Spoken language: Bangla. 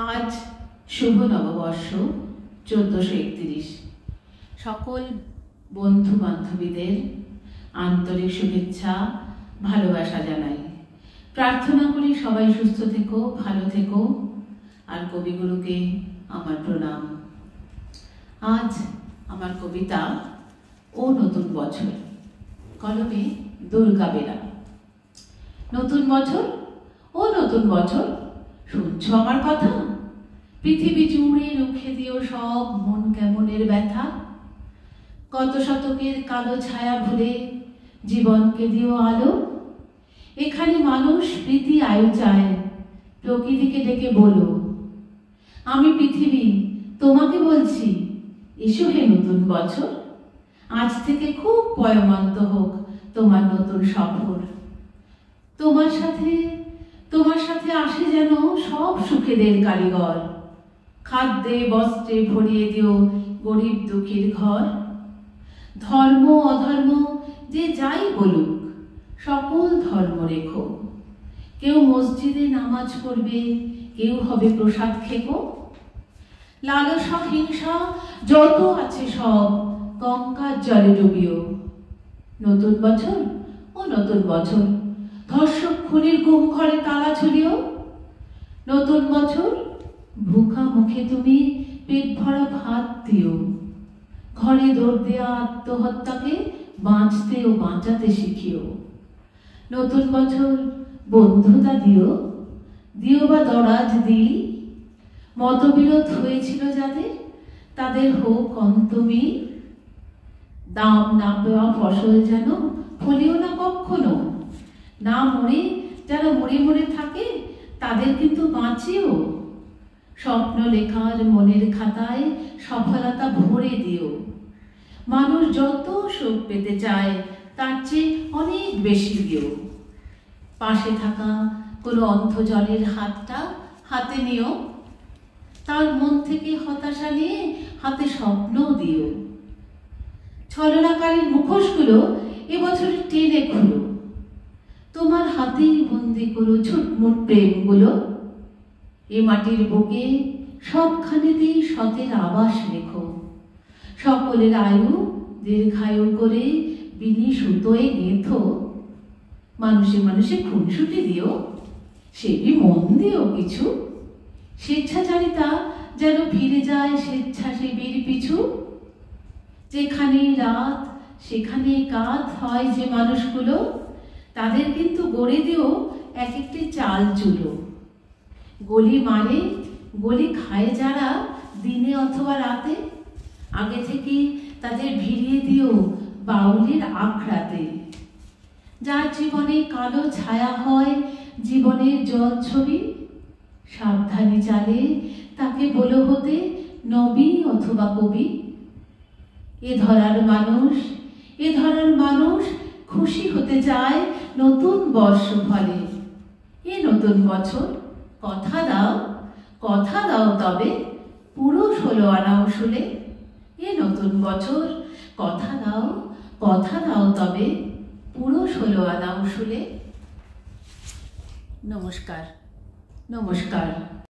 আজ শুভ নববর্ষ 1431। সকল বন্ধু বান্ধবীদের আন্তরিক শুভেচ্ছা ভালোবাসা জানাই। প্রার্থনা করি সবাই সুস্থ থেকো, ভালো থেকো। আর কবিগুরুকে আমার প্রণাম। আজ আমার কবিতা ও নতুন বছর, কলমে দুর্গা বেলা। নতুন বছর ও নতুন বছর, শুনছো আমার কথা? পৃথিবী জুড়ে রুখে দিও সব মন কেমনের ব্যথা। কত শতকের কালো ছায়া ভুলে জীবনকে দিও আলো। এখানে মানুষ প্রীতি আয়ু চায়, প্রকৃতিকে ডেকে বলো, আমি পৃথিবী তোমাকে বলছি, এসো হে নতুন বছর। আজ থেকে খুব পয়মান্ত হোক তোমার নতুন সফর। তোমার সাথে আসে যেন সব সুখেদের কারিগর। খাদ্যে বস্ত্রে ভরিয়ে দিও গরিব দুঃখীর ঘর। ধর্ম অধর্ম যে যাই বলুক, সকল ধর্ম রেখো। কেউ মসজিদে নামাজ পড়বে, কেউ হবে প্রসাদ খেকো। লালসা হিংসা যত আছে সব গঙ্গার জলে ডুবিও। নতুন বছর ও নতুন বছর, ধর্ষক খুনির গুম ঘরে তালা ঝুলিও। নতুন বছর ভুখা মুখে তুমি পেট ভরা ভাত দিও। ঘরে দৌড় দেয়া আত্মহত্যাকে বাঁচতে ও বাঁচাতে শিখিও। নতুন বছর বন্ধুতা দিও, দিও বা দরাজ দিই। মতবিরোধ হয়েছিল যাদের, তাদের হোক অন্তমিল। দাম না পাওয়া ফসল যেন ফলিও না কখনো। না মরে যারা মরে মরে থাকে, তাদের কিন্তু বাঁচিও। স্বপ্ন লেখার মনের খাতায় সফলতা ভরে দিও। মানুষ যত সুখ পেতে চায়, তার চেয়ে অনেক বেশি দিও। পাশে থাকা কোনো অন্ধজনের হাতটা হাতে নিও। তার মন থেকে হতাশা নিয়ে হাতে স্বপ্নও দিও। ছলনাকারীর মুখোশগুলো এবছর টেনে খুলো। তোমার হাতেই বন্দি করো ছুটমুট প্রেমগুলো। এ মাটির বুকে সবখানেতেই সতের আবাস রেখো। সকলের আয়ু দীর্ঘায়ু করে বিনি সুতোয় গেঁথো। মানুষে মানুষে খুনসুটি দিও, সেবি মন দিও কিছু। স্বেচ্ছাচারিতা যেন ফিরে যায় স্বেচ্ছাসেবীর পিছু। যেখানে রাত সেখানে কাত হয় যে মানুষগুলো, তাদের কিন্তু গড়ে দিও এক একটি চাল চুলো। গলি মারে গলি খায় যারা দিনে অথবা রাতে, আগে থেকে তাদের ভিড়িয়ে দিও বাউলের আখড়াতে। যার জীবনে কালো ছায়া হয় জীবনের জল ছবি, সাবধানে চালে তাকে বলো হতে নবী অথবা কবি। এ ধরার মানুষ খুশি হতে চায় নতুন বর্ষ ফলে। এ নতুন বছর কথা দাও তবে পুরুষ হলো আনা উসুলে। এ নতুন বছর কথা দাও তবে পুরুষ হলো আনা উসুলে। নমস্কার।